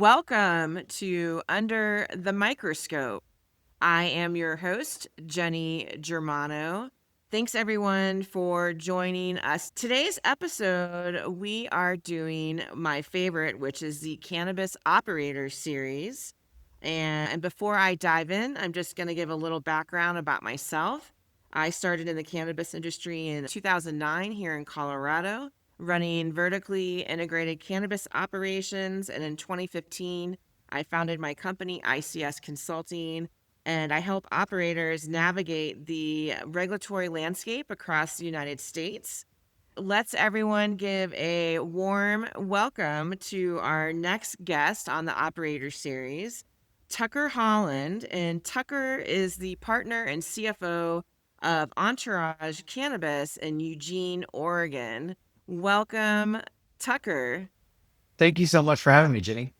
Welcome to Under the Microscope. I am your host, Jenny Germano. Thanks everyone for joining us. Today's episode, we are doing my favorite, which is the Cannabis Operator Series. And before I dive in, I'm just going to give a little background about myself. I started in the cannabis industry in 2009 here in Colorado, running vertically integrated cannabis operations. And in 2015, I founded my company, ICS Consulting, and I help operators navigate the regulatory landscape across the United States. Let's everyone give a warm welcome to our next guest on the Operator Series, Tucker Holland. And Tucker is the partner and CFO of Entourage Cannabis in Eugene, Oregon. Welcome, Tucker. Thank you so much for having me, Jenny.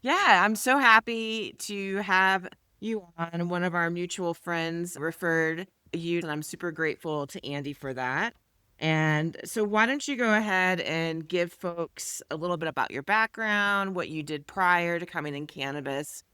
Yeah, I'm so happy to have you on. One of our mutual friends referred you, and I'm super grateful to Andy for that. And so, why don't you go ahead and give folks a little bit about your background, what you did prior to coming in cannabis?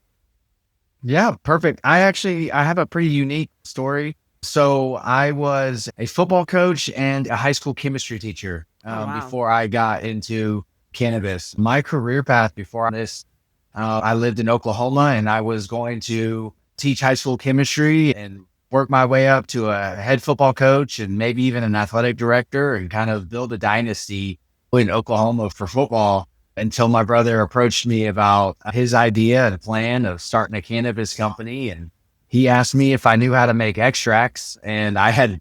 Yeah, perfect. I have a pretty unique story. So I was a football coach and a high school chemistry teacher Oh, wow. before I got into cannabis. My career path before this, I lived in Oklahoma and I was going to teach high school chemistry and work my way up to a head football coach and maybe even an athletic director and kind of build a dynasty in Oklahoma for football until my brother approached me about his idea and plan of starting a cannabis company. And he asked me if I knew how to make extracts. And I had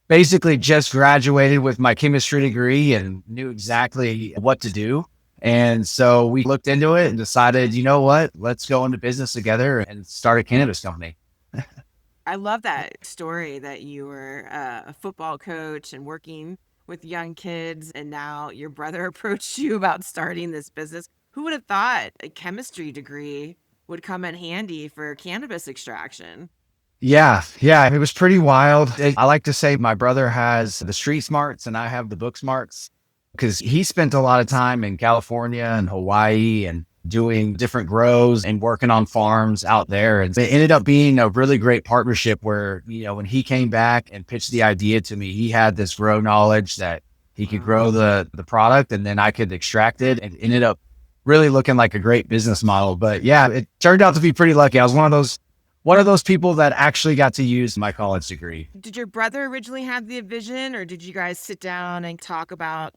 basically just graduated with my chemistry degree and knew exactly what to do. And so we looked into it and decided, you know what, let's go into business together and start a cannabis company. I love that story that you were a football coach and working with young kids, and now your brother approached you about starting this business. Who would have thought a chemistry degree would come in handy for cannabis extraction? Yeah, it was pretty wild. I like to say my brother has the street smarts and I have the book smarts because he spent a lot of time in California and Hawaii and doing different grows and working on farms out there. And it ended up being a really great partnership where, when he came back and pitched the idea to me, he had this grow knowledge that he could Wow. grow the product and then I could extract it, and ended up really looking like a great business model. But yeah, it turned out to be pretty lucky. I was one of those people that actually got to use my college degree. Did your brother originally have the vision, or did you guys sit down and talk about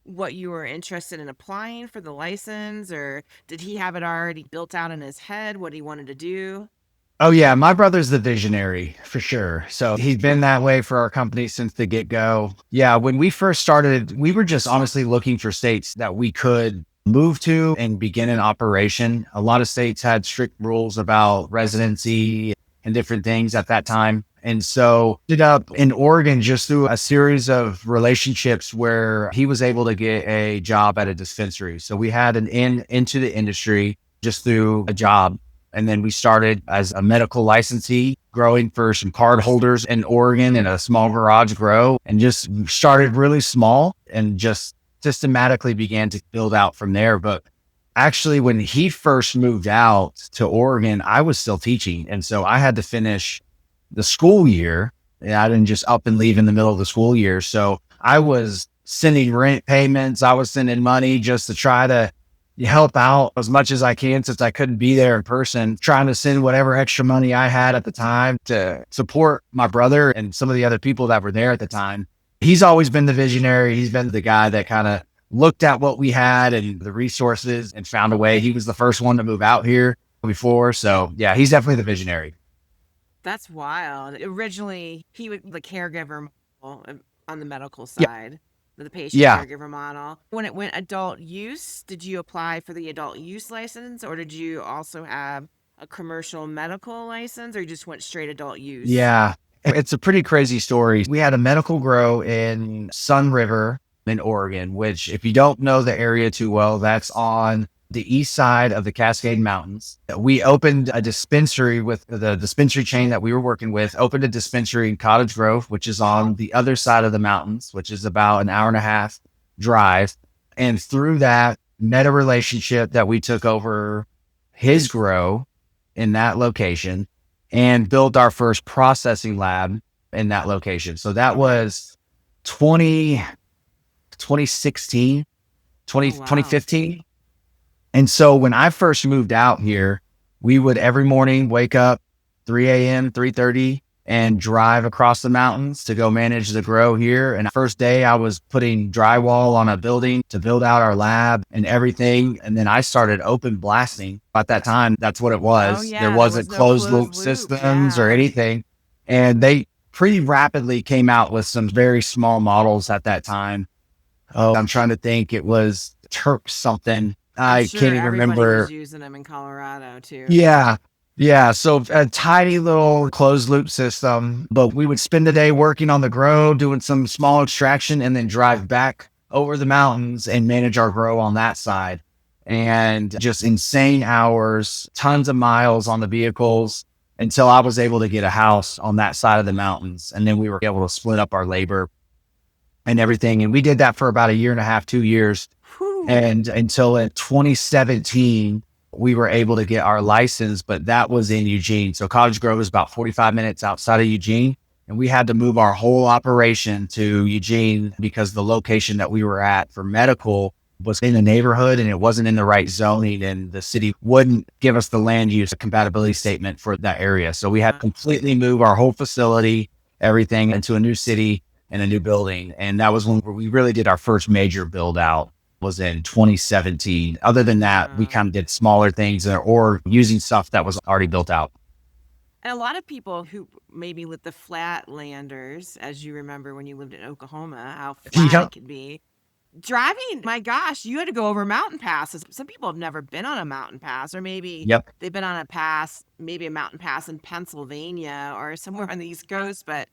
what you were interested in applying for the license, or did he have it already built out in his head, what he wanted to do? Oh yeah, my brother's the visionary for sure. So he's been that way for our company since the get-go. Yeah, when we first started, we were just honestly looking for states that we could move to and begin an operation. A lot of states had strict rules about residency and different things at that time. And so ended up in Oregon just through a series of relationships where he was able to get a job at a dispensary. So we had an into the industry just through a job. And then we started as a medical licensee, growing for some card holders in Oregon in a small garage grow, and just started really small and just systematically began to build out from there. But actually, when he first moved out to Oregon, I was still teaching. And so I had to finish the school year. And I didn't just up and leave in the middle of the school year. So I was sending rent payments. I was sending money just to try to help out as much as I can since I couldn't be there in person, trying to send whatever extra money I had at the time to support my brother and some of the other people that were there at the time. He's always been the visionary. He's been the guy that kind of looked at what we had and the resources and found a way. He was the first one to move out here before. So yeah, he's definitely the visionary. That's wild. Originally, he was the caregiver model on the medical Yeah. side, the patient Yeah. caregiver model. When it went adult use, did you apply for the adult use license, or did you also have a commercial medical license, or you just went straight adult use? Yeah. It's a pretty crazy story. We had a medical grow in Sun River in Oregon, which, if you don't know the area too well, that's on the east side of the Cascade Mountains. We opened a dispensary with the dispensary chain that we were working with, opened a dispensary in Cottage Grove, which is on the other side of the mountains, which is about an hour and a half drive. And through that, met a relationship that we took over his grow in that location and built our first processing lab in that location. So that was 20, 2016, Oh, wow. 2015. And so when I first moved out here, we would every morning wake up 3 a.m., 3:30 and drive across the mountains to go manage the grow here. And first day I was putting drywall on a building to build out our lab and everything. And then I started open blasting. At that time, that's what it Oh, was. There yeah, there was wasn't no closed closed loop loop. systems or Yeah. anything. And they pretty rapidly came out with some very small models at that time. Oh, I'm trying to think. It was Terp something. I'm I sure can't even everybody was remember. using them in Colorado too. Yeah. Yeah. So a tiny little closed loop system, but we would spend the day working on the grow, doing some small extraction, and then drive back over the mountains and manage our grow on that side. And just insane hours, tons of miles on the vehicles until I was able to get a house on that side of the mountains. And then we were able to split up our labor and everything. And we did that for about a year and a half, 2 years. Whew. And until in 2017, we were able to get our license, but that was in Eugene. So Cottage Grove is about 45 minutes outside of Eugene. And we had to move our whole operation to Eugene because the location that we were at for medical was in the neighborhood and it wasn't in the right zoning, and the city wouldn't give us the land use compatibility statement for that area. So we had to completely move our whole facility, everything into a new city and a new building. And that was when we really did our first major build out, was in 2017. Other than that, we kind of did smaller things or using stuff that was already built out. And a lot of people who maybe with the flatlanders, as you remember when you lived in Oklahoma, how flat Yep. it could be. Driving, my gosh, you had to go over mountain passes. Some people have never been on a mountain pass, or maybe Yep. they've been on a pass, maybe a mountain pass in Pennsylvania or somewhere on the East Coast, but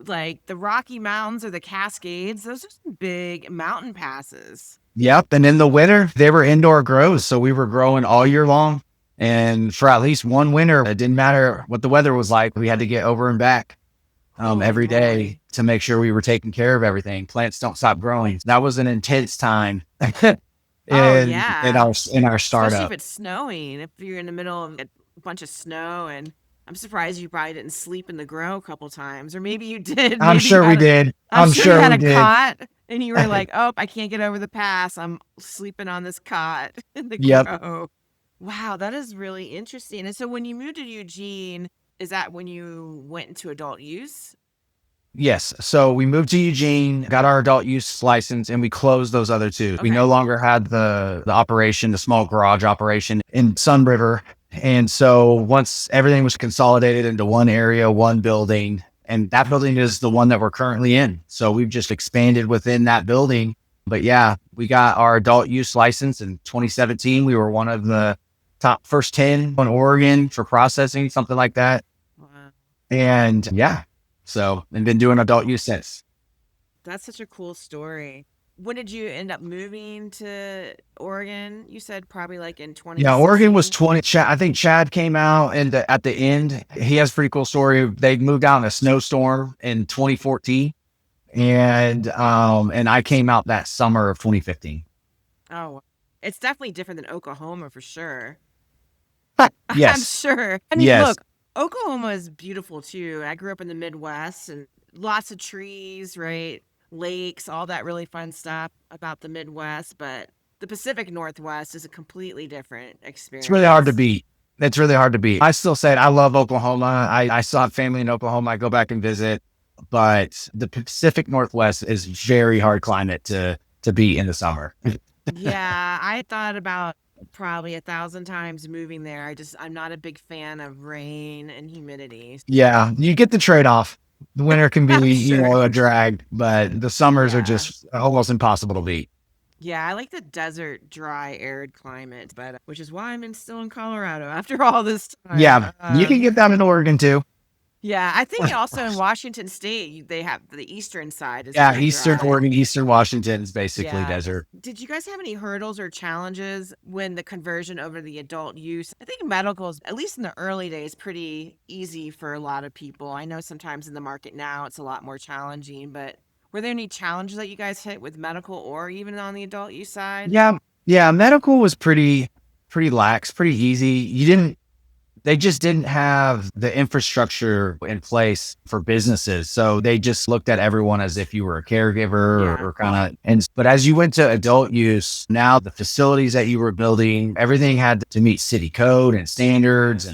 like the Rocky Mountains or the Cascades, those are some big mountain passes. Yep. And in the winter, they were indoor grows. So we were growing all year long. And for at least one winter, it didn't matter what the weather was like. We had to get over and back Holy every day moly. to make sure we were taking care of everything. Plants don't stop growing. That was an intense time Oh, in yeah. our Especially if startup. it's snowing, if you're in the middle of a bunch of snow. And I'm surprised you probably didn't sleep in the grow a couple times, or maybe you did. I'm Maybe you sure we had a, did. I'm I'm sure you sure had we a did. cot and you were like, oh, I can't get over the pass. I'm sleeping on this cot in the Yep. grow. Wow, that is really interesting. And so when you moved to Eugene, is that when you went into adult use? Yes. So we moved to Eugene, got our adult use license, and we closed those other two. We Okay. no longer had the operation, the small garage operation in Sun River. And so once everything was consolidated into one area, one building, and that building is the one that we're currently in. So we've just expanded within that building. But yeah, we got our adult use license in 2017. We were one of the top first 10 in Oregon for processing, something like that. Wow. And yeah, so and been doing adult use since. That's such a cool story. When did you end up moving to Oregon? You said probably like in Yeah, Oregon was 2016. 20. I think Chad came out and at the end, he has a pretty cool story. They moved out in a snowstorm in 2014, and I came out that summer of 2015. Oh, it's definitely different than Oklahoma for sure. I'm Yes, sure. I mean, yes, look, Oklahoma is beautiful too. I grew up in the Midwest and lots of trees, right? Lakes, all that really fun stuff about the Midwest, but the Pacific Northwest is a completely different it's really hard to experience. beat. It's really hard to beat. I still say it. I love Oklahoma. I still have family in Oklahoma. I go back and visit, but the Pacific Northwest is very hard climate to beat in the summer. Yeah, I thought about probably 1,000 times moving there. I'm not a big fan of rain and humidity. Yeah, you get the trade off. The winter can be, I'm sure. a drag, but the summers are Yeah. just almost impossible to beat. Yeah, I like the desert, dry, arid climate, but which is why still in Colorado after all this time. Yeah, you can get that in Oregon too. Yeah, I think also in Washington State, they have the eastern side is Yeah, very Eastern dry. Oregon, Eastern Washington is basically Yeah. desert. Did you guys have any hurdles or challenges when the conversion over the adult use? I think medical is, at least in the early days, pretty easy for a lot of people. I know sometimes in the market now it's a lot more challenging, but were there any challenges that you guys hit with medical or even on the adult use side? Yeah, yeah, medical was pretty pretty lax, pretty easy. They just didn't have the infrastructure in place for businesses. So they just looked at everyone as if you were a caregiver Yeah. or kind of, but as you went to adult use, now the facilities that you were building, everything had to meet city code and standards.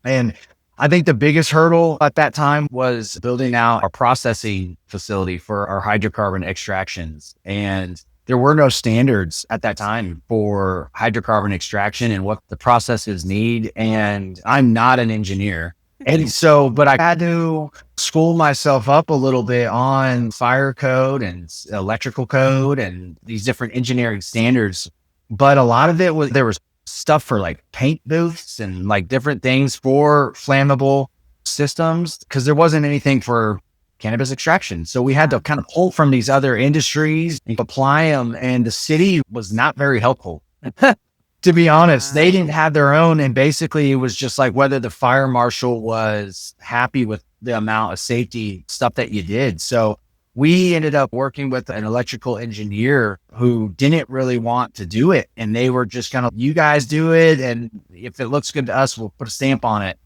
And I think the biggest hurdle at that time was building out our processing facility for our hydrocarbon extractions. And there were no standards at that time for hydrocarbon extraction and what the processes need. And I'm not an engineer. And so, but I had to school myself up a little bit on fire code and electrical code and these different engineering standards. But a lot of it was, there was stuff for like paint booths and like different things for flammable systems because there wasn't anything for cannabis extraction. So we had to kind of pull from these other industries and apply them. And the city was not very helpful. To be honest, they didn't have their own. And basically it was just like whether the fire marshal was happy with the amount of safety stuff that you did. So we ended up working with an electrical engineer who didn't really want to do it. And they were just kind of, you guys do it. And if it looks good to us, we'll put a stamp on it.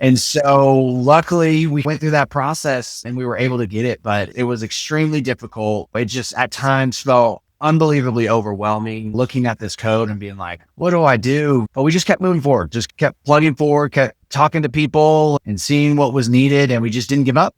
And so luckily we went through that process and we were able to get it, but it was extremely difficult. It just at times felt unbelievably overwhelming looking at this code and being like, what do I do? But we just kept moving forward, just kept plugging forward, kept talking to people and seeing what was needed. And we just didn't give up.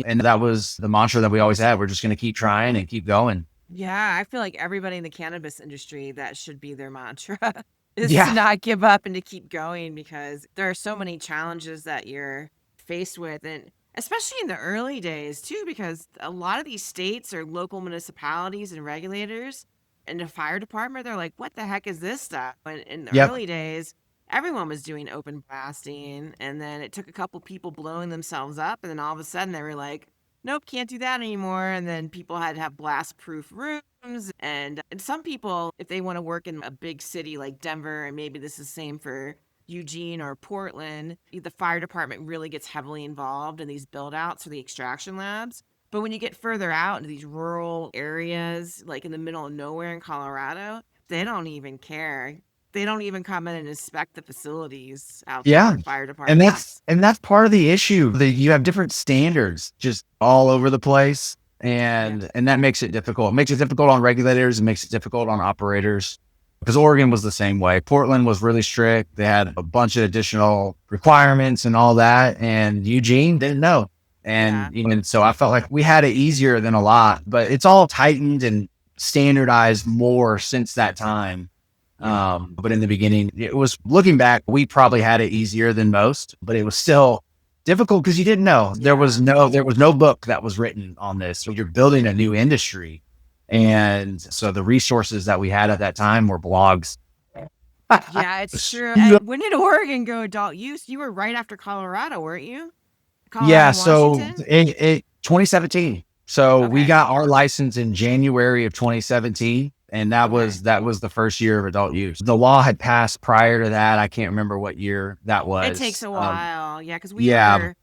And that was the mantra that we always had. We're just going to keep trying and keep going. Yeah, I feel like everybody in the cannabis industry, that should be their mantra is to not give up and to keep going because there are so many challenges that you're faced with. And especially in the early days too, because a lot of these states are local municipalities and regulators and the fire department, they're like, what the heck is this stuff? And in the early days, everyone was doing open blasting. And then it took a couple people blowing themselves up. And then all of a sudden they were like, nope, can't do that anymore. And then people had to have blast proof rooms. And some people, if they want to work in a big city like Denver, and maybe this is the same for Eugene or Portland, the fire department really gets heavily involved in these build outs for the extraction labs. But when you get further out into these rural areas, like in the middle of nowhere in Colorado, they don't even care. They don't even come in and inspect the facilities out there, fire departments. And that's part of the issue that you have different standards just all over the place. And that makes it difficult. It makes it difficult on regulators. It makes it difficult on operators because Oregon was the same way. Portland was really strict. They had a bunch of additional requirements and all that. And Eugene didn't know. And even so I felt like we had it easier than a lot, but it's all tightened and standardized more since that time. But in the beginning, it was, looking back, we probably had it easier than most, but it was still difficult because you didn't know. There was no book that was written on this. So you're building a new industry. And so the resources that we had at that time were blogs. Yeah, it's true. And when did Oregon go adult use? You were right after Colorado, weren't you? Colorado, so in 2017. So we got our license in January of 2017. And that was the first year of adult use. The law had passed prior to that. I can't remember what year that was. It takes a while. Because we were,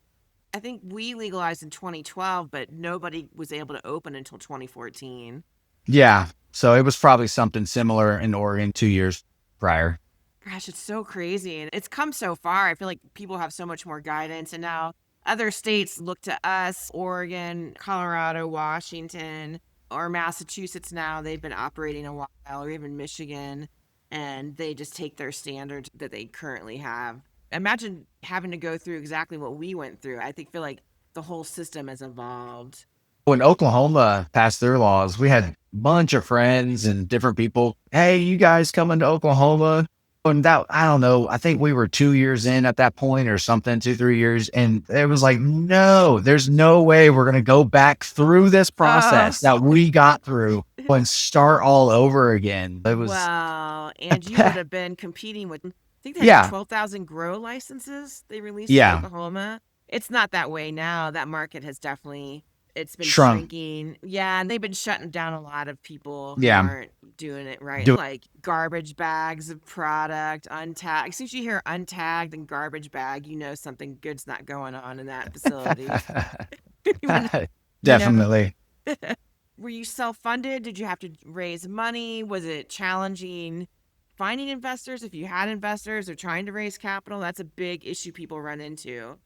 I think we legalized in 2012, but nobody was able to open until 2014. Yeah. So it was probably something similar in Oregon 2 years prior. Gosh, it's so crazy. And it's come so far. I feel like people have so much more guidance. And now other states look to us, Oregon, Colorado, Washington, or Massachusetts now. They've been operating a while, or even Michigan, and they just take their standards that they currently have. Imagine having to go through exactly what we went through. I feel like the whole system has evolved. When Oklahoma passed their laws, we had a bunch of friends and different people. Hey, you guys coming to Oklahoma? And that, I don't know, I think we were 2 years in at that point or something, 2-3 years. And it was like, no, there's no way we're going to go back through this process that we got through and start all over again. It was, wow. And you would have been competing with, I think they had 12,000 grow licenses they released in Oklahoma. It's not that way now. That market has definitely, it's been shrinking. Yeah, and they've been shutting down a lot of people who aren't doing it right. Like garbage bags of product, untagged. As soon as you hear untagged and garbage bag, you know something good's not going on in that facility. Definitely. Were you self-funded? Did you have to raise money? Was it challenging finding investors, if you had investors or trying to raise capital, that's a big issue people run into.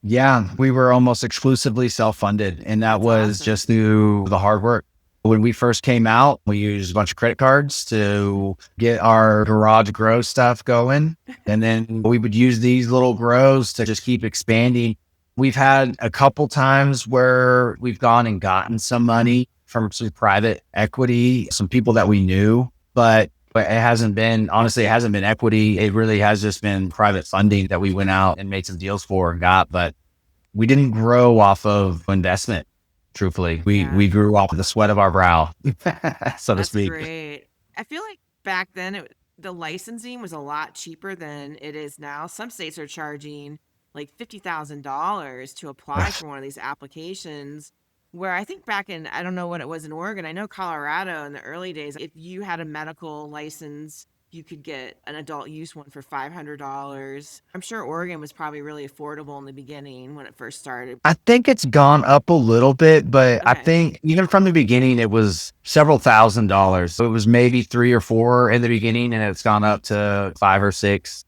Yeah, we were almost exclusively self-funded, and that That's was awesome. just through the hard work. When we first came out, we used a bunch of credit cards to get our garage grow stuff going. And then we would use these little grows to just keep expanding. We've had a couple times where we've gone and gotten some money from some private equity, some people that we knew, but it hasn't been, honestly, it hasn't been equity. It really has just been private funding that we went out and made some deals for and got, but we didn't grow off of investment. Truthfully, Yeah, we grew off the sweat of our brow, so to that's speak. great. I feel like back then the licensing was a lot cheaper than it is now. Some states are charging like $50,000 to apply for one of these applications. Where I think back in, I don't know what it was in Oregon. I know Colorado in the early days, if you had a medical license, you could get an adult use one for $500. I'm sure Oregon was probably really affordable in the beginning when it first started. I think it's gone up a little bit, but I Okay. think even from the beginning, it was several $1,000s. So it was maybe 3 or 4 in the beginning, and it's gone up to 5 or 6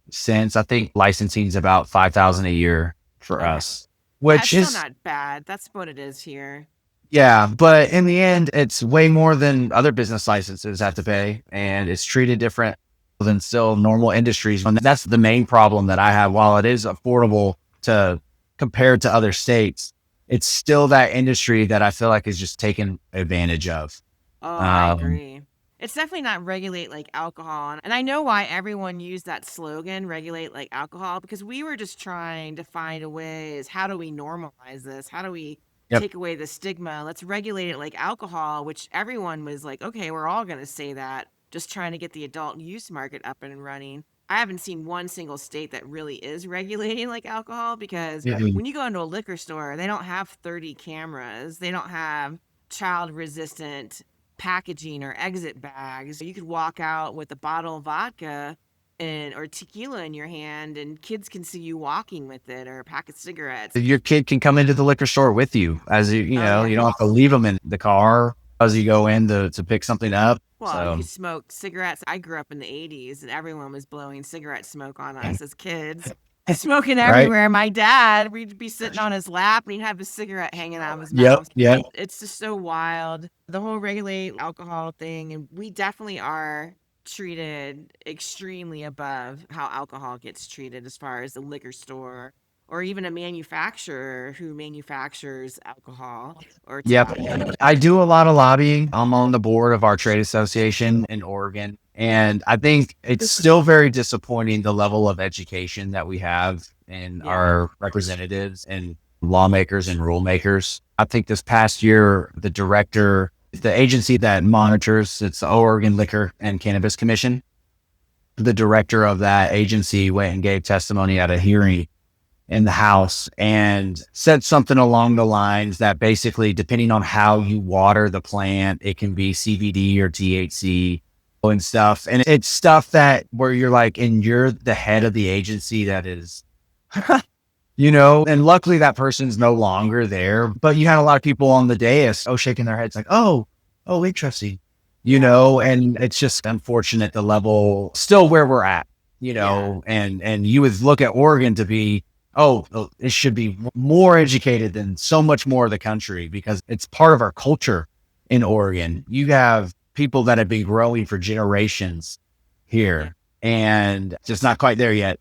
since. I think licensing is about 5,000 a year for Okay. us, Yeah, it's which still is, not bad. That's what it is here. yeah, but in the end, it's way more than other business licenses have to pay, and it's treated different than still normal industries. And that's the main problem that I have. While it is affordable to compared to other states, it's still that industry that I feel like is just taken advantage of. Oh, I Um, agree. It's definitely not regulate like alcohol. And I know why everyone used that slogan, regulate like alcohol, because we were just trying to find a way is how do we normalize this? How do we yep. take away the stigma? Let's regulate it like alcohol, which everyone was like, okay, we're all going to say that, just trying to get the adult use market up and running. I haven't seen one single state that really is regulating like alcohol because Mhm. when you go into a liquor store, they don't have 30 cameras. They don't have child resistant packaging or exit bags. You could walk out with a bottle of vodka and or tequila in your hand and kids can see you walking with it or a pack of cigarettes. Your kid can come into the liquor store with you as you Oh know, yeah. you don't have to leave them in the car as you go in to pick something up. Well, you So, could smoke cigarettes. I grew up in the 80s and everyone was blowing cigarette smoke on us as kids. Smoking right. everywhere. My dad, we'd be sitting on his lap and he'd have a cigarette hanging out of his Yep. mouth. Yep. It's just so wild. The whole regulate alcohol thing, and we definitely are treated extremely above how alcohol gets treated as far as the liquor store or even a manufacturer who manufactures alcohol or Yep. tobacco. I do a lot of lobbying. I'm on the board of our trade association in Oregon. And I think it's still very disappointing the level of education that we have in Yeah. our representatives and lawmakers and rule makers. I think this past year, the director, the agency that monitors, it's the Oregon Liquor and Cannabis Commission. The director of that agency went and gave testimony at a hearing in the house and said something along the lines that basically, depending on how you water the plant, it can be CBD or THC and stuff. And it's stuff that where you're like, and you're the head of the agency that is, and luckily that person's no longer there. But you had a lot of people on the dais, shaking their heads like, oh, interesting, Yeah. and it's just unfortunate the level still where we're at, Yeah. and you would look at Oregon to be, it should be more educated than so much more of the country because it's part of our culture in Oregon. You have people that have been growing for generations Yeah. here and just not quite there yet.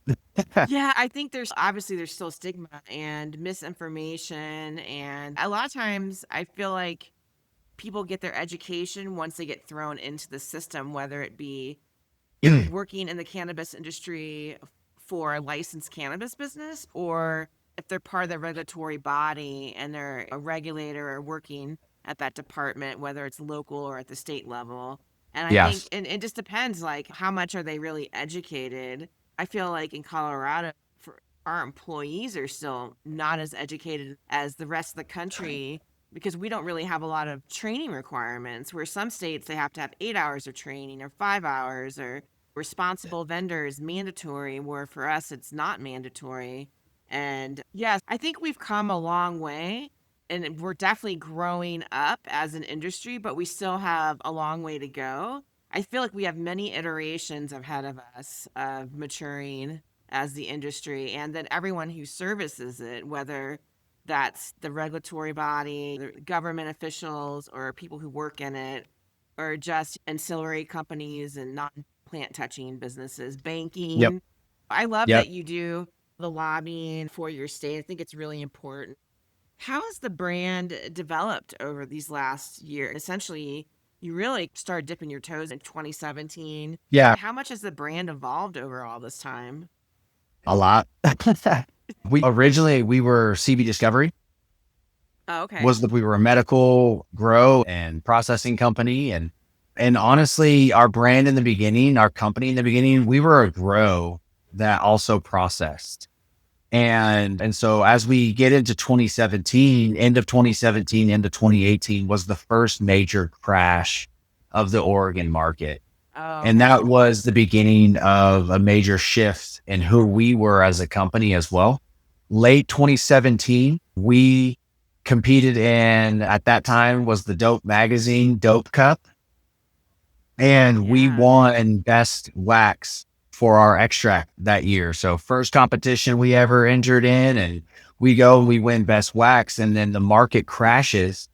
Yeah, I think there's obviously there's still stigma and misinformation and a lot of times I feel like people get their education once they get thrown into the system, whether it be working in the cannabis industry for a licensed cannabis business or if they're part of the regulatory body and they're a regulator or working at that department, whether it's local or at the state level. And I think Yes. and it just depends like how much are they really educated. I feel like in Colorado for our employees are still not as educated as the rest of the country because we don't really have a lot of training requirements where some states they have to have 8 hours of training or 5 hours or responsible vendor is mandatory, where for us it's not mandatory. And yes, I think we've come a long way and we're definitely growing up as an industry, but we still have a long way to go. I feel like we have many iterations ahead of us of maturing as the industry, and then everyone who services it, whether that's the regulatory body, the government officials, or people who work in it, or just ancillary companies and non plant touching businesses, Yep. banking. I love Yep. that you do the lobbying for your state. I think it's really important. How has the brand developed over these last year? Essentially, you really started dipping your toes in 2017. Yeah. How much has the brand evolved over all this time? A lot. We were CB Discovery. Oh, okay. We were a medical grow and processing company, and honestly, our brand in the beginning, our company in the beginning, we were a grow that also processed. And so as we get into 2017, end of 2017 into 2018 was the first major crash of the Oregon market. Oh, And okay. that was the beginning of a major shift in who we were as a company as well. Late 2017, we competed in, at that time was the Dope magazine, Dope Cup. And we Yeah. won best wax for our extract that year. So first competition we ever entered in, and we win best wax, and then the market crashes.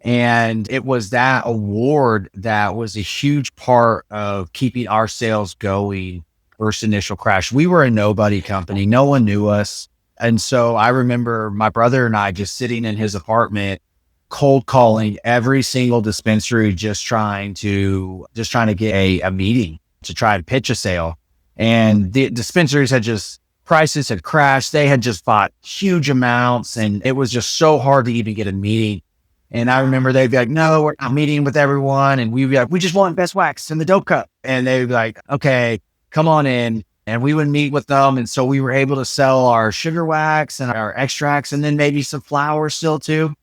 And it was that award that was a huge part of keeping our sales going first initial crash. We were a nobody company. No one knew us. And so I remember my brother and I just sitting in his apartment, cold calling every single dispensary, just trying to get a meeting to try to pitch a sale. And the dispensaries prices had crashed. They had just bought huge amounts, and it was just so hard to even get a meeting. And I remember they'd be like, no, we're not meeting with everyone. And we'd be like, we just want best wax in the Dope Cup. And they'd be like, okay, come on in. And we would meet with them. And so we were able to sell our sugar wax and our extracts, and then maybe some flour still too.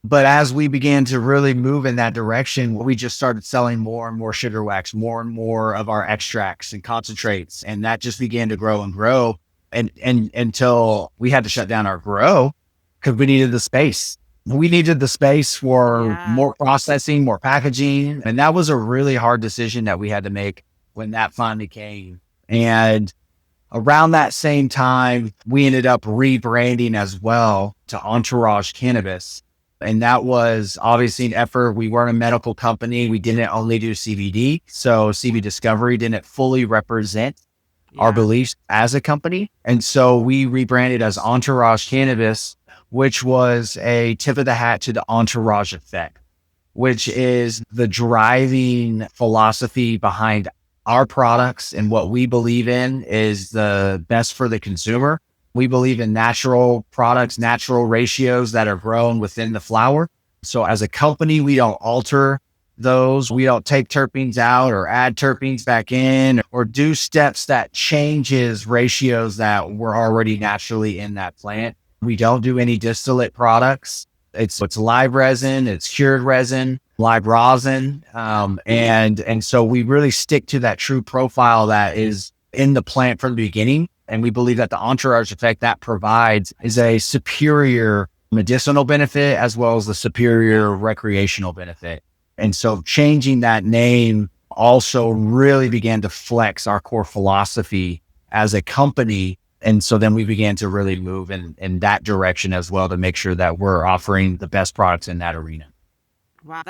But as we began to really move in that direction, we just started selling more and more sugar wax, more and more of our extracts and concentrates. And that just began to grow and grow. And until we had to shut down our grow because we needed the space. We needed the space for Yeah. more processing, more packaging. And that was a really hard decision that we had to make when that finally came. And around that same time, we ended up rebranding as well to Entourage Cannabis. And that was obviously an effort. We weren't a medical company. We didn't only do CBD. So CB Discovery didn't fully represent our Yeah. beliefs as a company. And so we rebranded as Entourage Cannabis, which was a tip of the hat to the Entourage Effect, which is the driving philosophy behind our products, and what we believe in is the best for the consumer. We believe in natural products, natural ratios that are grown within the flower. So as a company, we don't alter those. We don't take terpenes out or add terpenes back in or do steps that changes ratios that were already naturally in that plant. We don't do any distillate products. It's live resin, it's cured resin, live rosin. And so we really stick to that true profile that is in the plant from the beginning. And we believe that the entourage effect that provides is a superior medicinal benefit as well as the superior recreational benefit. And so changing that name also really began to flex our core philosophy as a company. And so then we began to really move in that direction as well to make sure that we're offering the best products in that arena. Wow.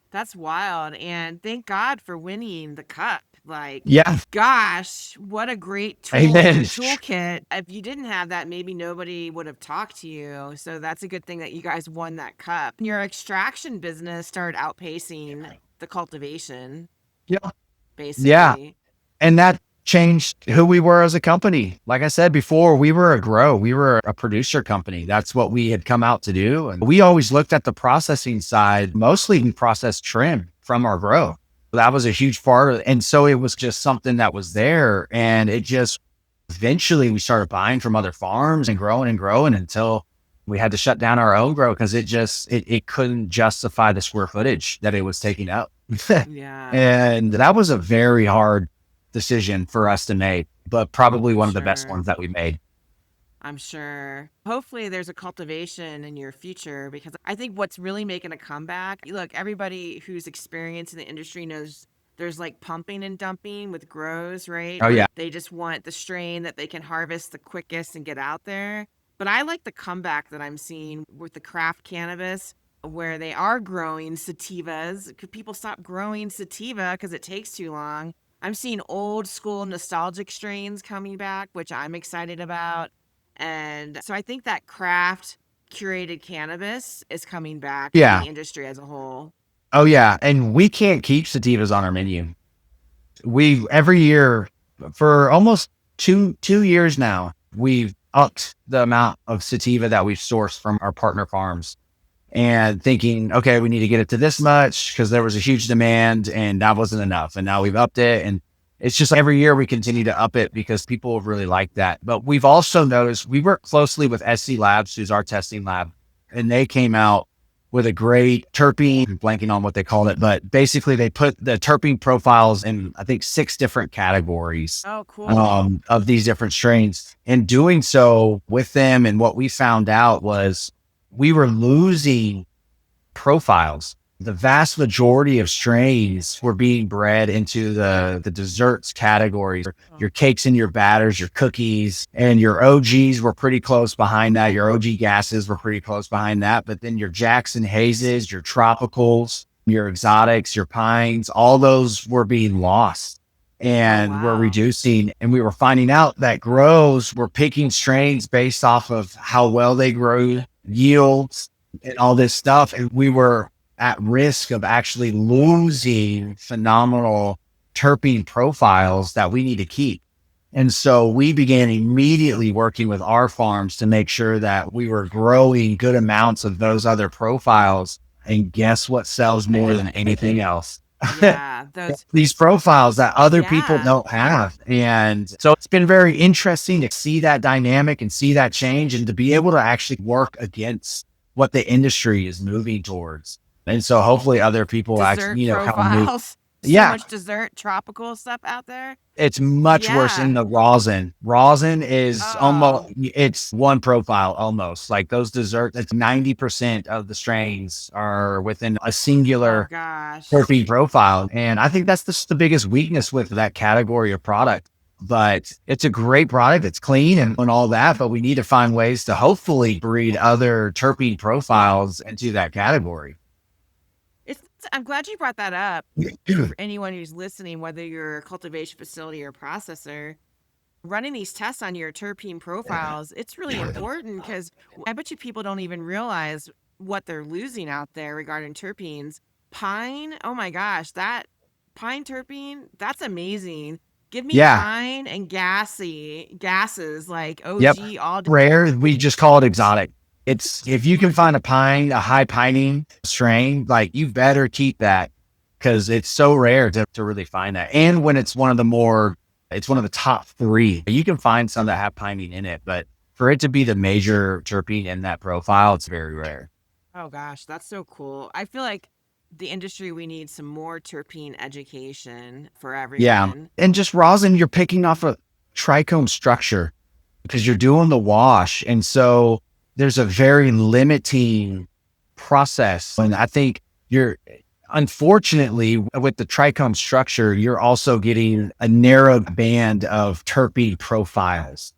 That's wild. And thank God for winning the cup. Like, Yeah. gosh, what a great tool in Amen. your toolkit. If you didn't have that, maybe nobody would have talked to you. So that's a good thing that you guys won that cup. Your extraction business started outpacing the cultivation, Yeah. Yeah. basically. And that changed who we were as a company. Like I said before, we were a grow, we were a producer company. That's what we had come out to do. And we always looked at the processing side. Mostly we processed trim from our grow. That was a huge part of it. And so it was just something that was there. And it just eventually we started buying from other farms and growing until we had to shut down our own grow because it couldn't justify the square footage that it was taking up. Yeah, And that was a very hard decision for us to make, but probably I'm one of the best sure. ones that we made. I'm sure. Hopefully, there's a cultivation in your future because I think what's really making a comeback. Look, everybody who's experienced in the industry knows there's like pumping and dumping with grows, right? Oh Where yeah. they just want the strain that they can harvest the quickest and get out there. But I like the comeback that I'm seeing with the craft cannabis where they are growing sativas. Could people stop growing sativa because it takes too long? I'm seeing old school nostalgic strains coming back, which I'm excited about. And so I think that craft curated cannabis is coming back for Yeah. the industry as a whole. Oh yeah. And we can't keep sativas on our menu. We every year for almost two years now, we've upped the amount of sativa that we've sourced from our partner farms and thinking, okay, we need to get it to this much because there was a huge demand and that wasn't enough. And now we've upped it. And it's just like every year we continue to up it because people really like that. But we've also noticed we work closely with SC Labs, who's our testing lab, and they came out with a great terpene, I'm blanking on what they called it, but basically they put the terpene profiles in, I think, 6 different categories Oh, cool. of these different strains. And doing so with them, and what we found out was we were losing profiles. The vast majority of strains were being bred into the desserts categories. Your cakes and your batters, your cookies, and your OGs were pretty close behind that. Your OG gases were pretty close behind that. But then your Jackson Hazes, your tropicals, your exotics, your pines, all those were being lost Oh, and were wow. reducing. And we were finding out that grows were picking strains based off of how well they grow, yields, and all this stuff. And we were at risk of actually losing phenomenal terpene profiles that we need to keep. And so we began immediately working with our farms to make sure that we were growing good amounts of those other profiles. And guess what sells more than anything else? Yeah, those. These profiles that other people Yeah. don't have. And so it's been very interesting to see that dynamic and see that change and to be able to actually work against what the industry is moving towards. And so hopefully other people actually, Dessert kind of move. profiles. So Yeah, much dessert, tropical stuff out there. it's much worse in Yeah. the rosin. Rosin is Oh, it's one profile almost. Like those desserts, it's 90% of the strains are within a oh singular gosh. terpene profile. And I think that's the biggest weakness with that category of product. But it's a great product. It's clean and all that, but we need to find ways to hopefully breed other terpene profiles into that category. I'm glad you brought that up for anyone who's listening, whether you're a cultivation facility or processor. Running these tests on your terpene profiles, it's really important because I bet you people don't even realize what they're losing out there regarding terpenes. Pine, oh my gosh, that pine terpene, that's amazing. Give me Yeah. pine and gases like Yep. OG all day. Rare. We just call it exotic. It's if you can find a high pining strain, like you better keep that because it's so rare to really find that. And when it's it's one of the top 3. You can find some that have pining in it, but for it to be the major terpene in that profile, it's very rare. Oh gosh, that's so cool. I feel like the industry, we need some more terpene education for Yeah. everyone. And just rosin, you're picking off a trichome structure because you're doing the wash. And so there's a very limiting process. And I think unfortunately, with the trichome structure, you're also getting a narrow band of terpene profiles.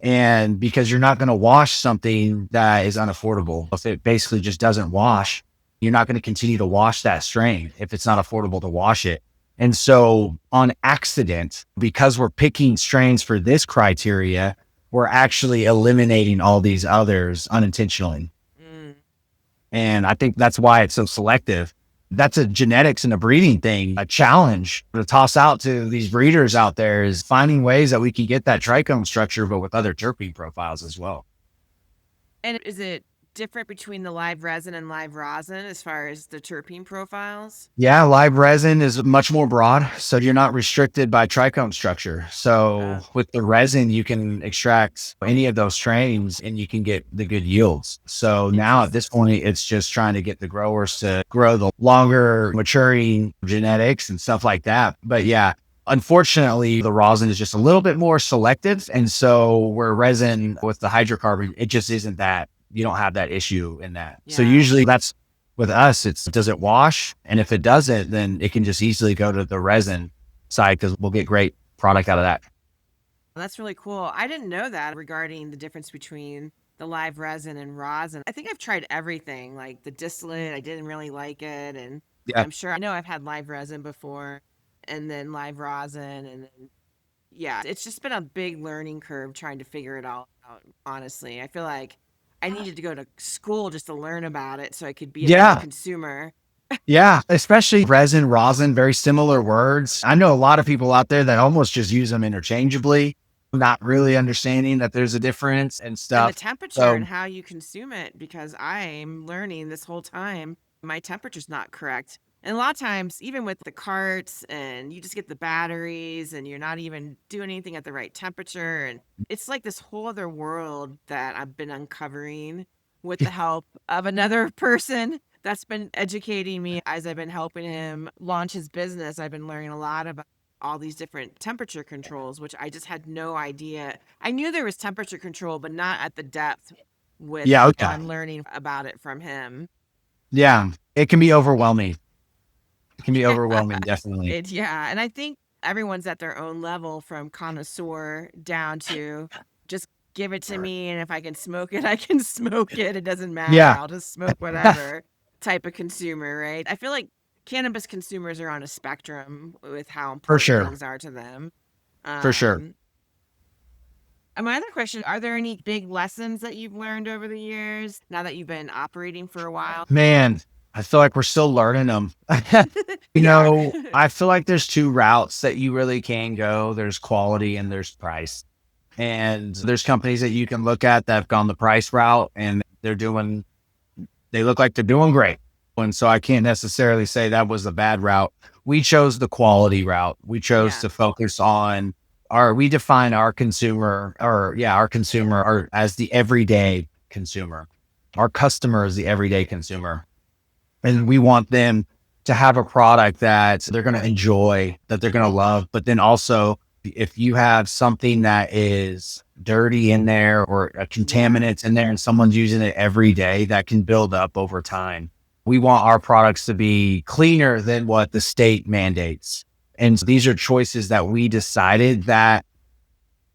And because you're not going to wash something that is unaffordable, if it basically just doesn't wash, you're not going to continue to wash that strain if it's not affordable to wash it. And so on accident, because we're picking strains for this criteria, we're actually eliminating all these others unintentionally. Mm. And I think that's why it's so selective. That's a genetics and a breeding thing, a challenge to toss out to these breeders out there is finding ways that we can get that trichome structure, but with other terpene profiles as well. And is it different between the live resin and live rosin as far as the terpene profiles? Yeah, live resin is much more broad, so you're not restricted by trichome structure. So with the resin, you can extract any of those strains and you can get the good yields. So now at this point, it's just trying to get the growers to grow the longer maturing genetics and stuff like that. But yeah, unfortunately, the rosin is just a little bit more selective. And so where resin with the hydrocarbon, it just isn't that. You don't have that issue in that. So Yeah. usually that's With us, it's does it wash? And if it doesn't, then it can just easily go to the resin side because we'll get great product out of that. That's really cool. I didn't know that regarding the difference between the live resin and rosin. I think I've tried everything, like the distillate. I didn't really like it, and Yeah. I'm sure I know I've had live resin before, and then live rosin, and then yeah, it's just been a big learning curve trying to figure it all out. Honestly, I feel like I needed to go to school just to learn about it so I could be a better Yeah. consumer. Yeah. Especially resin, rosin, very similar words. I know a lot of people out there that almost just use them interchangeably, not really understanding that there's a difference and And the stuff. temperature and So how you consume it, because I'm learning this whole time my temperature's not correct. And a lot of times, even with the carts, and you just get the batteries and you're not even doing anything at the right temperature. And it's like this whole other world that I've been uncovering with the help of another person that's been educating me as I've been helping him launch his business. I've been learning a lot about all these different temperature controls, which I just had no idea. I knew there was temperature control, but not at the depth with yeah, how okay. I'm learning about it from him. Yeah. It can be overwhelming. It can be overwhelming, definitely. Yeah, and I think everyone's at their own level from connoisseur down to just give it to me, and if I can smoke it, I can smoke it. It doesn't matter. Yeah, I'll just smoke whatever type of consumer, right? I feel like cannabis consumers are on a spectrum with how for important sure. things are to them. For sure. Um, and my other question, are there any big lessons that you've learned over the years now that you've been operating for a while? Man, I feel like we're still learning them. We are. I feel like there's two routes that you really can go. There's quality and there's price. And there's companies that you can look at that have gone the price route and they look like they're doing great. And so I can't necessarily say that was a bad route. We chose the quality route. We chose Yeah. to focus on we define our consumer as the everyday consumer. Our customer is the everyday consumer. And we want them to have a product that they're going to enjoy, that they're going to love. But then also, if you have something that is dirty in there or a contaminants in there and someone's using it every day, that can build up over time. We want our products to be cleaner than what the state mandates. And these are choices that we decided that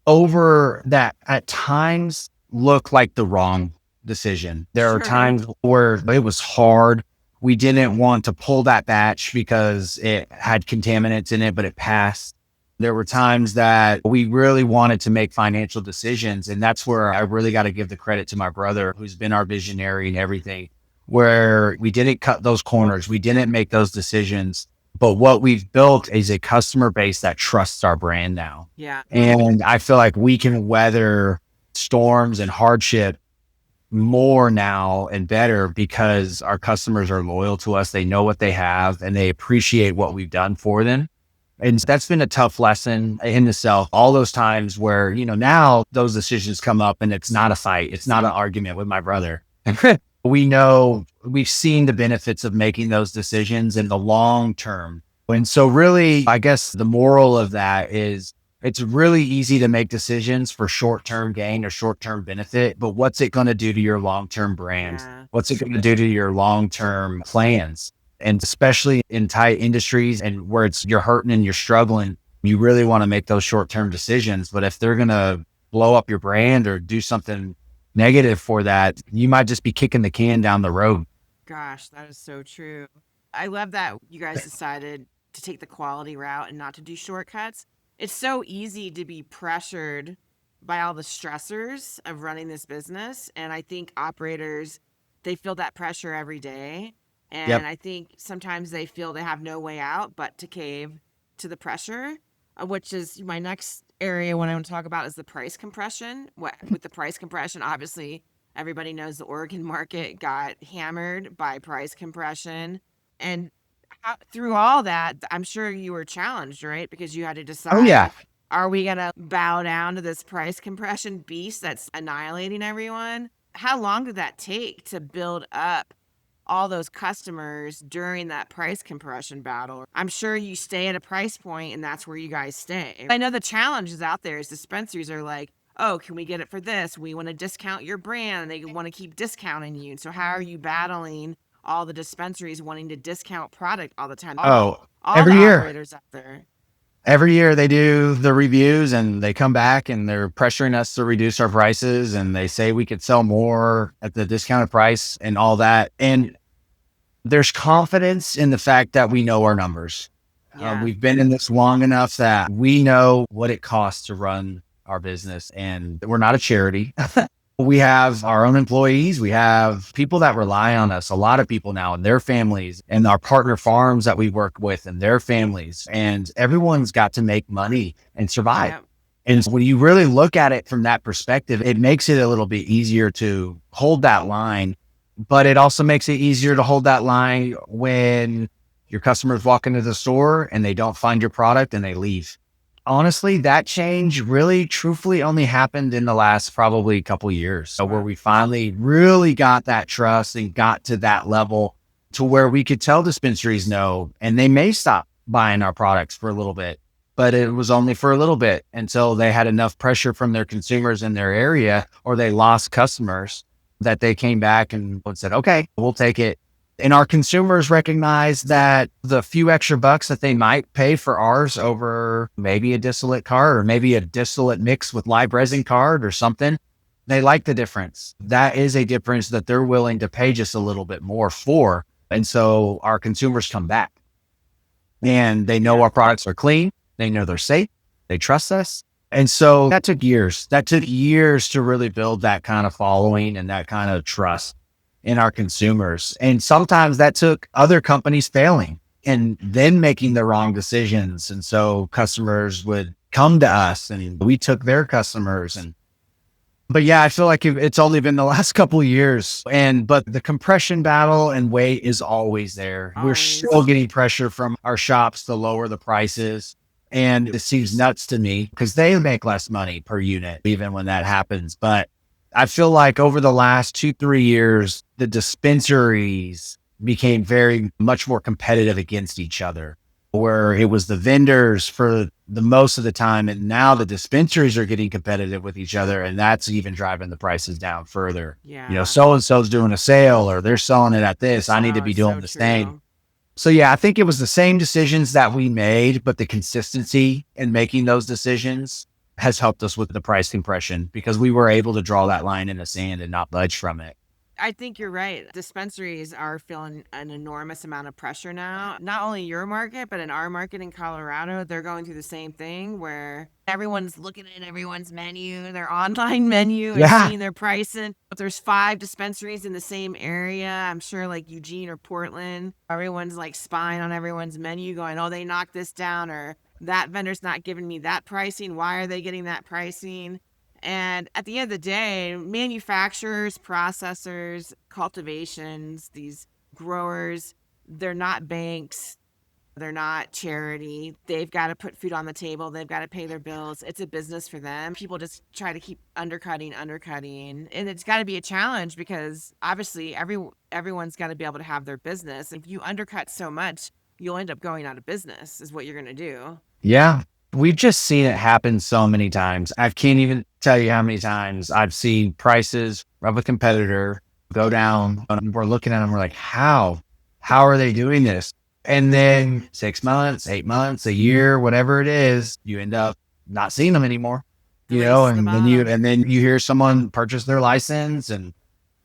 at times look like the wrong decision. There are Sure. times where it was hard. We didn't want to pull that batch because it had contaminants in it, but it passed. There were times that we really wanted to make financial decisions. And that's where I really got to give the credit to my brother, who's been our visionary and everything, where we didn't cut those corners. We didn't make those decisions. But what we've built is a customer base that trusts our brand now. Yeah. And I feel like we can weather storms and hardship more now and better because our customers are loyal to us. They know what they have and they appreciate what we've done for them. And that's been a tough lesson in itself. All those times where, now those decisions come up and it's not a fight. It's not an argument with my brother. We know we've seen the benefits of making those decisions in the long term. And so really, I guess the moral of that is it's really easy to make decisions for short-term gain or short-term benefit, but what's it going to do to your long-term brand? Yeah. What's it going to do to your long-term plans? And especially in tight industries and where you're hurting and you're struggling, you really want to make those short-term decisions. But if they're going to blow up your brand or do something negative for that, you might just be kicking the can down the road. Gosh, that is so true. I love that you guys decided to take the quality route and not to do shortcuts. It's so easy to be pressured by all the stressors of running this business. And I think operators, they feel that pressure every day. Yep. And I think sometimes they feel they have no way out but to cave to the pressure, which is my next area when I want to talk about is the price compression. With the price compression, obviously, everybody knows the Oregon market got hammered by price compression. And through all that, I'm sure you were challenged, right? Because you had to Oh yeah. decide, are we going to bow down to this price compression beast that's annihilating everyone? How long did that take to build up all those customers during that price compression battle? I'm sure you stay at a price point and that's where you guys stay. I know the challenge is out there is dispensaries are like, oh, can we get it for this? We want to discount your brand. They want to keep discounting you. So how are you battling all the dispensaries wanting to discount product all the time. Oh, All the every year. operators out there. Every year they do the reviews and they come back and they're pressuring us to reduce our prices and they say we could sell more at the discounted price and all that. And there's confidence in the fact that we know our numbers. Yeah. We've been in this long enough that we know what it costs to run our business, and we're not a charity. We have our own employees. We have people that rely on us, a lot of people now and their families, and our partner farms that we work with and their families. And everyone's got to make money and survive. Yep. And when you really look at it from that perspective, it makes it a little bit easier to hold that line, but it also makes it easier to hold that line when your customers walk into the store and they don't find your product and they leave. Honestly, that change really truthfully only happened in the last probably couple years. So where we finally really got that trust and got to that level to where we could tell dispensaries no, and they may stop buying our products for a little bit, but it was only for a little bit until they had enough pressure from their consumers in their area or they lost customers that they came back and said, okay, we'll take it. And our consumers recognize that the few extra bucks that they might pay for ours over maybe a distillate card or maybe a distillate mix with live resin card or something, they like the difference. That is a difference that they're willing to pay just a little bit more for. And so our consumers come back and they know our products are clean. They know they're safe. They trust us. And so that took years. That took years to really build that kind of following and that kind of trust in our consumers. And sometimes that took other companies failing and then making the wrong decisions. And so customers would come to us and we took their customers. But yeah, I feel like it's only been the last couple of years. But the compression battle and weight is always there. We're still getting pressure from our shops to lower the prices. And it seems nuts to me because they make less money per unit, even when that happens. But I feel like over the last 2-3 years, the dispensaries became very much more competitive against each other, where it was the vendors for the most of the time. And now the dispensaries are getting competitive with each other. And that's even driving the prices down further. Yeah. So-and-so's doing a sale or they're selling it at this. I need to be doing the same. So yeah, I think it was the same decisions that we made, but the consistency in making those decisions has helped us with the price compression because we were able to draw that line in the sand and not budge from it. I think you're right. Dispensaries are feeling an enormous amount of pressure now. Not only your market, but in our market in Colorado, they're going through the same thing where everyone's looking at everyone's menu, their online menu, and seeing their pricing. If there's 5 dispensaries in the same area, I'm sure like Eugene or Portland, everyone's like spying on everyone's menu going, oh, they knocked this down, or that vendor's not giving me that pricing. Why are they getting that pricing? And at the end of the day, manufacturers, processors, cultivations, these growers, they're not banks. They're not charity. They've got to put food on the table. They've got to pay their bills. It's a business for them. People just try to keep undercutting. And it's got to be a challenge because obviously everyone's got to be able to have their business. If you undercut so much, you'll end up going out of business is what you're going to do. Yeah. We've just seen it happen so many times. I can't even tell you how many times I've seen prices of a competitor go down and we're looking at them. We're like, how are they doing this? And then 6 months, 8 months, a year, whatever it is, you end up not seeing them anymore, and then you hear someone purchase their license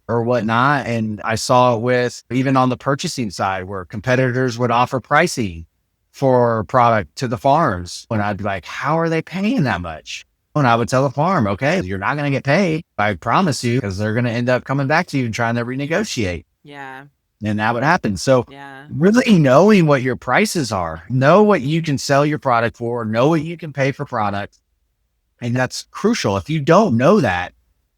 or whatnot. And I saw it with even on the purchasing side where competitors would offer pricing for product to the farms. And I'd be like, how are they paying that much? And I would tell the farm, okay, you're not going to get paid. I promise you, because they're going to end up coming back to you and trying to renegotiate. Yeah. And that would happen. So really knowing what your prices are, know what you can sell your product for, know what you can pay for product. And that's crucial. If you don't know that,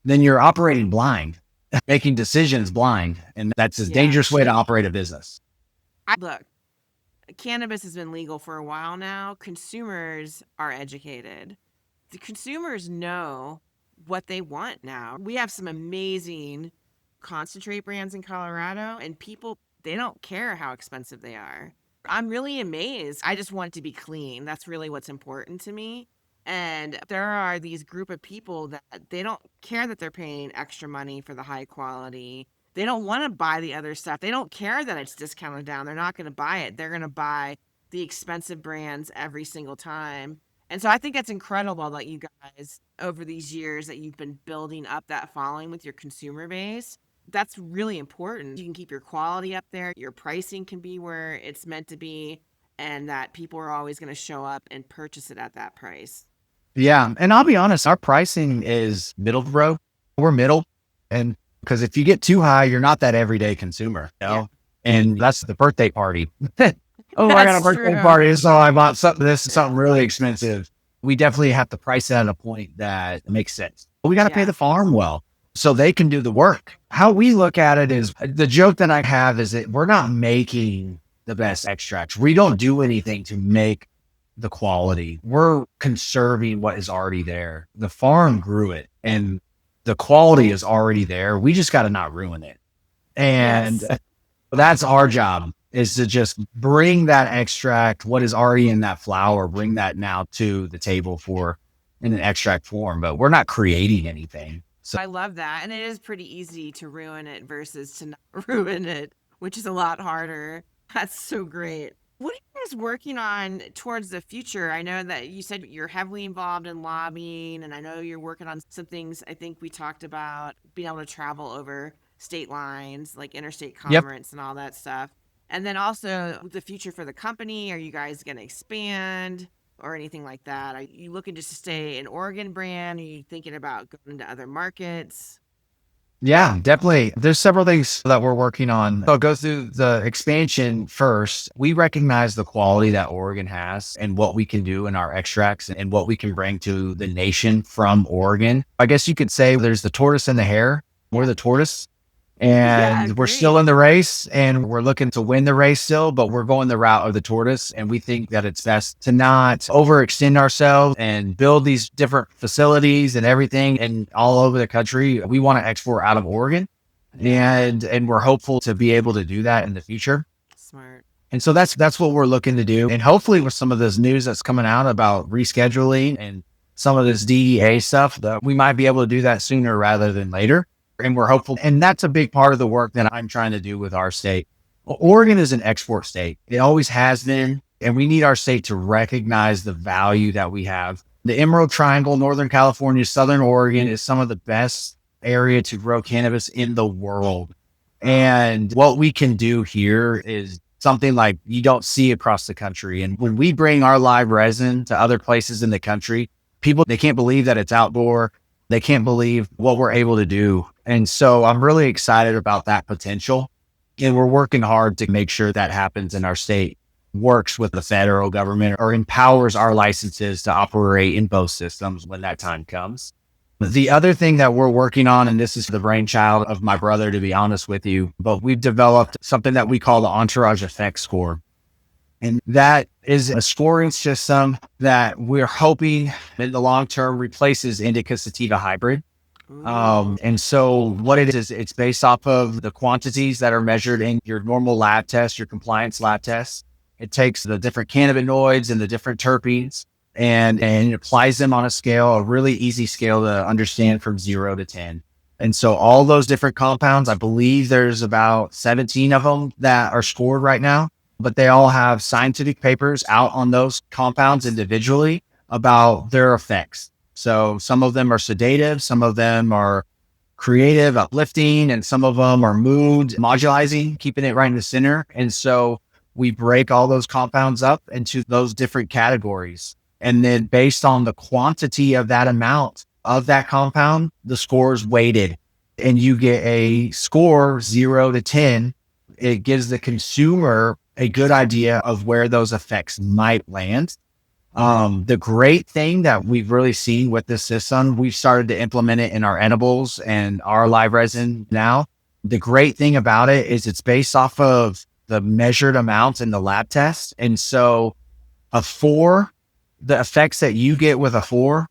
then you're operating blind, making decisions blind. And that's a dangerous way to operate a business. Look, cannabis has been legal for a while now. Consumers are educated. The consumers know what they want now. We have some amazing concentrate brands in Colorado, and people, they don't care how expensive they are. I'm really amazed. I just want it to be clean. That's really what's important to me. And there are these group of people that they don't care that they're paying extra money for the high quality. they don't want to buy the other stuff. They don't care that it's discounted down. They're not going to buy it. They're going to buy the expensive brands every single time. And so I think that's incredible that you guys, over these years, that you've been building up that following with your consumer base. That's really important. You can keep your quality up there. Your pricing can be where it's meant to be, and that people are always going to show up and purchase it at that price. Yeah. And I'll be honest, our pricing is middle of the road. We're middle. And because if you get too high, you're not that everyday consumer, you know? Yeah. And that's the birthday party. Oh, I got a birthday party, so I bought something really expensive. We definitely have to price it at a point that makes sense. But we got to pay the farm well so they can do the work. How we look at it is, the joke that I have is that we're not making the best extracts. We don't do anything to make the quality. We're conserving what is already there. The farm grew it and the quality is already there. We just got to not ruin it. And that's our job, is to just bring that extract, what is already in that flower, bring that now to the table for in an extract form, but we're not creating anything. So I love that. And it is pretty easy to ruin it versus to not ruin it, which is a lot harder. That's so great. What are you guys working on towards the future? I know that you said you're heavily involved in lobbying, and I know you're working on some things. I think we talked about being able to travel over state lines, like interstate commerce and all that stuff. And then also the future for the company. Are you guys going to expand or anything like that? Are you looking just to stay an Oregon brand? Are you thinking about going to other markets? yeah, definitely. There's several things that we're working on. So I'll go through the expansion first. We recognize the quality that Oregon has and what we can do in our extracts and what we can bring to the nation from Oregon. I guess you could say there's the tortoise and the hare. We're the tortoise. And we're still in the race and we're looking to win the race still, but we're going the route of the tortoise. And we think that it's best to not overextend ourselves and build these different facilities and everything and all over the country. We want to export out of Oregon and we're hopeful to be able to do that in the future. Smart. And so that's what we're looking to do. And hopefully with some of this news that's coming out about rescheduling and some of this DEA stuff, that we might be able to do that sooner rather than later. And we're hopeful. And that's a big part of the work that I'm trying to do with our state. Oregon is an export state. It always has been. And we need our state to recognize the value that we have. The Emerald Triangle, Northern California, Southern Oregon is some of the best area to grow cannabis in the world. And what we can do here is something like you don't see across the country. And when we bring our live resin to other places in the country, people, they can't believe that it's outdoor. They can't believe what we're able to do. And so I'm really excited about that potential. And we're working hard to make sure that happens in our state, works with the federal government or empowers our licenses to operate in both systems when that time comes. The other thing that we're working on, and this is the brainchild of my brother, to be honest with you, but we've developed something that we call the Entourage Effect Score. And that is a scoring system that we're hoping in the long term replaces indica sativa hybrid. And so what it is, it's based off of the quantities that are measured in your normal lab test, your compliance lab tests. It takes the different cannabinoids and the different terpenes and it applies them on a scale, a really easy scale to understand from 0 to 10. And so all those different compounds, I believe there's about 17 of them that are scored right now, but they all have scientific papers out on those compounds individually about their effects. So some of them are sedative, some of them are creative, uplifting, and some of them are mood modulating, keeping it right in the center. And so we break all those compounds up into those different categories. And then based on the quantity of that amount of that compound, the score is weighted and you get a score 0 to 10. It gives the consumer a good idea of where those effects might land. The great thing that we've really seen with this system, we've started to implement it in our edibles and our live resin now. The great thing about it is it's based off of the measured amounts in the lab test. And so a 4, the effects that you get with a 4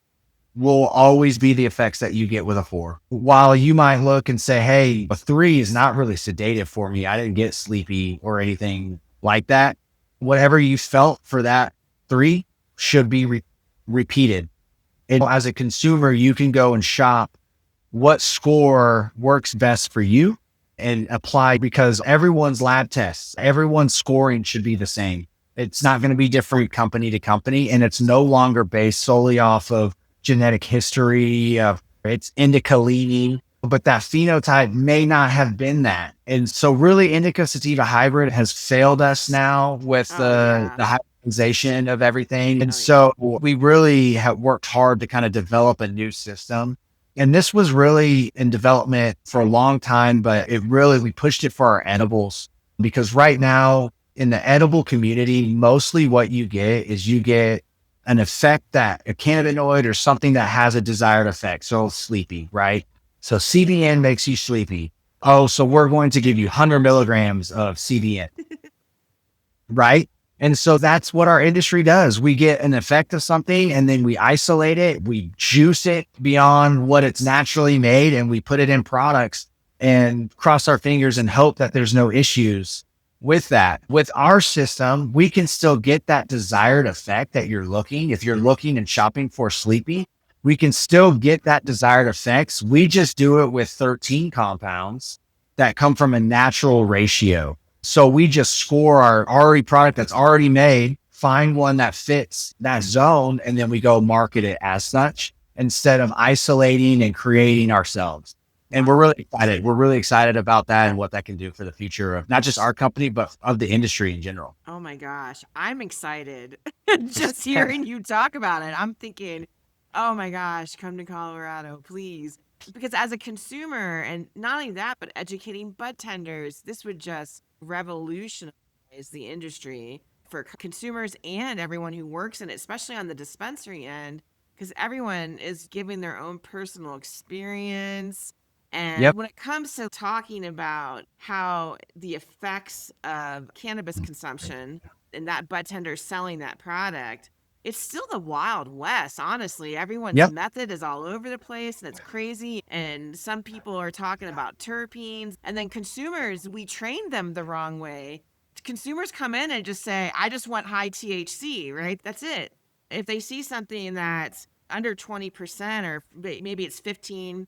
will always be the effects that you get with a 4. While you might look and say, hey, a 3 is not really sedative for me. I didn't get sleepy or anything like that. Whatever you felt for that 3 should be repeated. And as a consumer, you can go and shop what score works best for you and apply, because everyone's lab tests, everyone's scoring should be the same. It's not going to be different company to company, and it's no longer based solely off of genetic history of it's indica leaning, but that phenotype may not have been that. And so really indica sativa hybrid has failed us now with the hybridization of everything. And so we really have worked hard to kind of develop a new system. And this was really in development for a long time, but we pushed it for our edibles, because right now in the edible community, mostly what you get is an effect, that a cannabinoid or something that has a desired effect. So sleepy, right? So CBN makes you sleepy. Oh, so we're going to give you 100 milligrams of CBN, right? And so that's what our industry does. We get an effect of something and then we isolate it, we juice it beyond what it's naturally made, and we put it in products and cross our fingers and hope that there's no issues with that. With our system, we can still get that desired effect that you're looking. If you're looking and shopping for sleepy, we can still get that desired effects. We just do it with 13 compounds that come from a natural ratio. So we just score our already product that's already made, find one that fits that zone, and then we go market it as such instead of isolating and creating ourselves. And we're really excited. We're really excited about that and what that can do for the future of not just our company, but of the industry in general. Oh my gosh, I'm excited just hearing you talk about it. I'm thinking, oh my gosh, come to Colorado, please. Because as a consumer, and not only that, but educating bud tenders, this would just revolutionize the industry for consumers and everyone who works in it, especially on the dispensary end, because everyone is giving their own personal experience. And Yep. when it comes to talking about how the effects of cannabis consumption and that bud tender selling that product, it's still the Wild West, honestly. Everyone's Yep. method is all over the place and it's crazy. And some people are talking about terpenes. And then consumers, we train them the wrong way. Consumers come in and just say, I just want high THC, right? That's it. If they see something that's under 20% or maybe it's 15%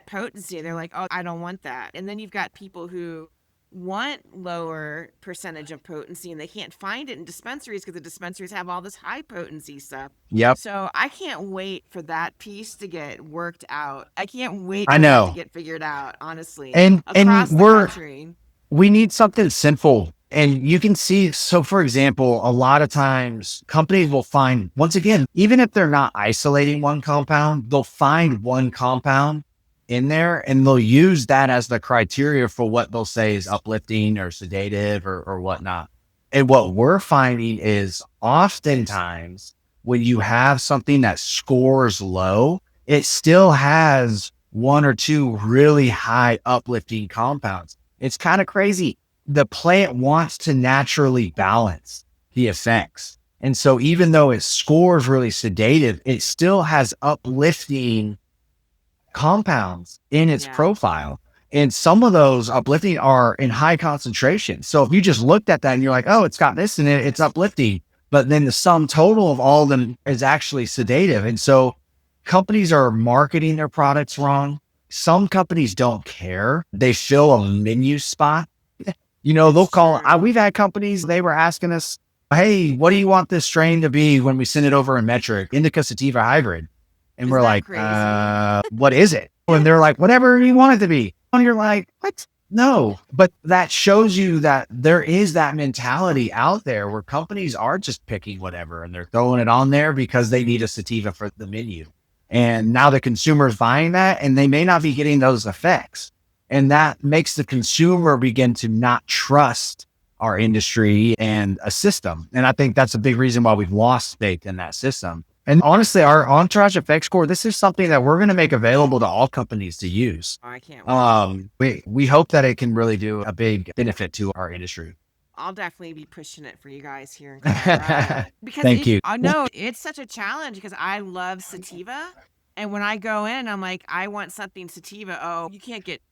potency, they're like, oh, I don't want that. And then you've got people who want lower percentage of potency and they can't find it in dispensaries because the dispensaries have all this high potency stuff. Yep. So I can't wait for that piece to get worked out. I can't wait I for that to know. get figured out, honestly, And across the country. we need something simple. And you can see, so for example, a lot of times companies will find, once again, even if they're not isolating one compound, they'll find one compound in there and they'll use that as the criteria for what they'll say is uplifting or sedative or whatnot. And what we're finding is oftentimes when you have something that scores low, it still has one or two really high uplifting compounds. It's kind of crazy. The plant wants to naturally balance the effects. And so even though it scores really sedative, it still has uplifting compounds in its profile. And some of those uplifting are in high concentration. So if you just looked at that and you're like, oh, it's got this in it, it's uplifting. But then the sum total of all of them is actually sedative. And so companies are marketing their products wrong. Some companies don't care. They fill a menu spot. They'll call, we've had companies, they were asking us, hey, what do you want this strain to be when we send it over in metric, indica sativa hybrid? And we're like, what is it? And they're like, whatever you want it to be. And you're like, what? No. But that shows you that there is that mentality out there where companies are just picking whatever and they're throwing it on there because they need a sativa for the menu. And now the consumer's buying that and they may not be getting those effects. And that makes the consumer begin to not trust our industry and a system. And I think that's a big reason why we've lost faith in that system. And honestly, our Entourage Effect Score, this is something that we're going to make available to all companies to use. I can't wait. We hope that it can really do a big benefit to our industry. I'll definitely be pushing it for you guys here in Colorado. Because Thank you. I know it's such a challenge because I love sativa. And when I go in, I'm like, I want something sativa. Oh, you can't get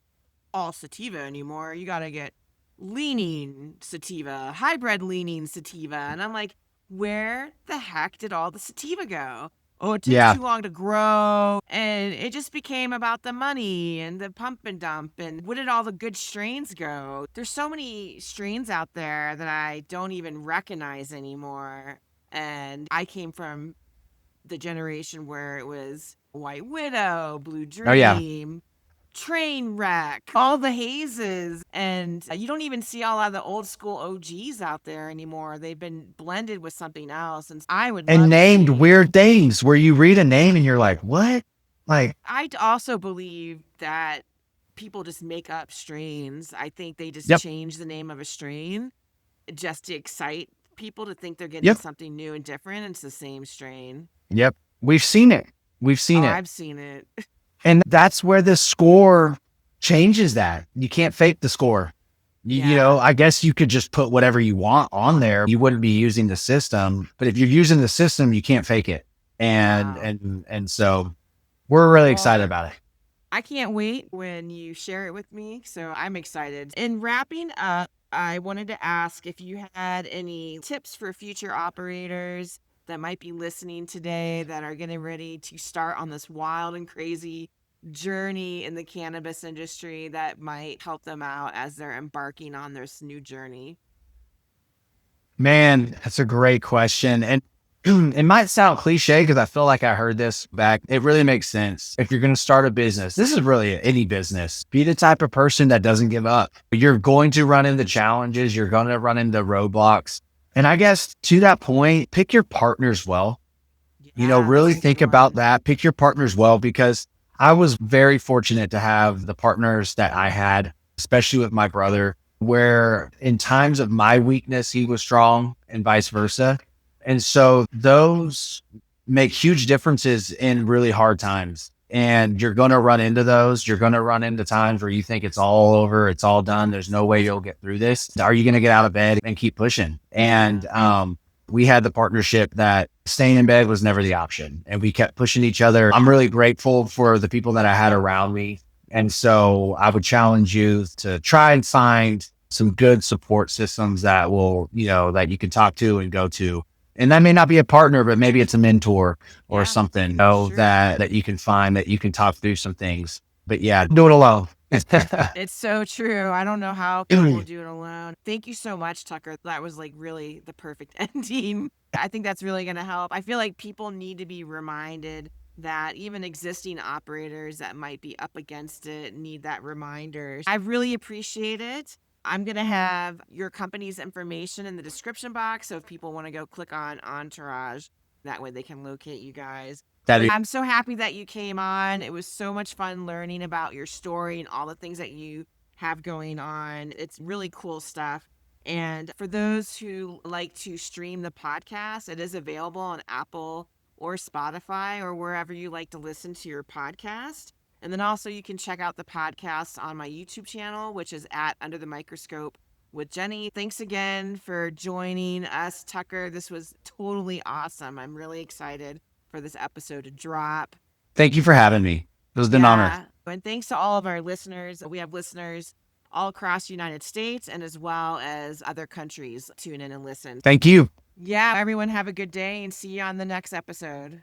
all sativa anymore. You got to get leaning sativa, hybrid leaning sativa. And I'm like, where the heck did all the sativa go? Oh, it takes Yeah. too long to grow. And it just became about the money and the pump and dump. And where did all the good strains go? There's so many strains out there that I don't even recognize anymore. And I came from the generation where it was White Widow, Blue Oh, yeah. Dream, Train Wreck, all the hazes. And you don't even see a lot of the old school OGs out there anymore. They've been blended with something else. And I would And love to named see. weird things where you read a name and you're like, what? Like, I also believe that people just make up strains. I think they just yep, change the name of a strain just to excite people to think they're getting yep, something new and different. And it's the same strain. yep. We've seen it. We've Oh, seen it. I've seen it. And that's where the score changes that. You can't fake the score. You Yeah. know, I guess you could just put whatever you want on there. You wouldn't be using the system, but if you're using the system, you can't fake it. And Wow. and so we're really Well, excited about it. I can't wait when you share it with me. So I'm excited. In wrapping up, I wanted to ask if you had any tips for future operators that might be listening today that are getting ready to start on this wild and crazy journey in the cannabis industry that might help them out as they're embarking on this new journey. Man, that's a great question. And it might sound cliche because I feel like I heard this back. It really makes sense. If you're going to start a business, this is really any business. Be the type of person that doesn't give up. You're going to run into challenges. You're going to run into roadblocks. And I guess to that point, pick your partners well. Yeah, Really that's a good think about one. that. Pick your partners well, because I was very fortunate to have the partners that I had, especially with my brother, where in times of my weakness, he was strong and vice versa. And so those make huge differences in really hard times. And you're going to run into those. You're going to run into times where you think it's all over, it's all done. There's no way you'll get through this. Are you going to get out of bed and keep pushing? And Yeah. we had the partnership that staying in bed was never the option, and we kept pushing each other. I'm really grateful for the people that I had around me. And so I would challenge you to try and find some good support systems that will, that you can talk to and go to. And that may not be a partner, but maybe it's a mentor or Yeah. something, Sure. that you can find, that you can talk through some things. But yeah, do it alone. It's so true. I don't know how people do it alone. Thank you so much, Tucker. That was like really the perfect ending. I think that's really going to help. I feel like people need to be reminded that even existing operators that might be up against it need that reminder. I really appreciate it. I'm going to have your company's information in the description box. So if people want to go click on Entourage, that way they can locate you guys. That But I'm so happy that you came on. It was so much fun learning about your story and all the things that you have going on. It's really cool stuff. And for those who like to stream the podcast, it is available on Apple or Spotify or wherever you like to listen to your podcast. And then also you can check out the podcast on my YouTube channel, which is at Under the Microscope with Jenny. Thanks again for joining us, Tucker. This was totally awesome. I'm really excited for this episode to drop. Thank you for having me. It was an honor. Yeah. And thanks to all of our listeners. We have listeners all across the United States and as well as other countries tune in and listen. Thank you. Yeah, everyone have a good day and see you on the next episode.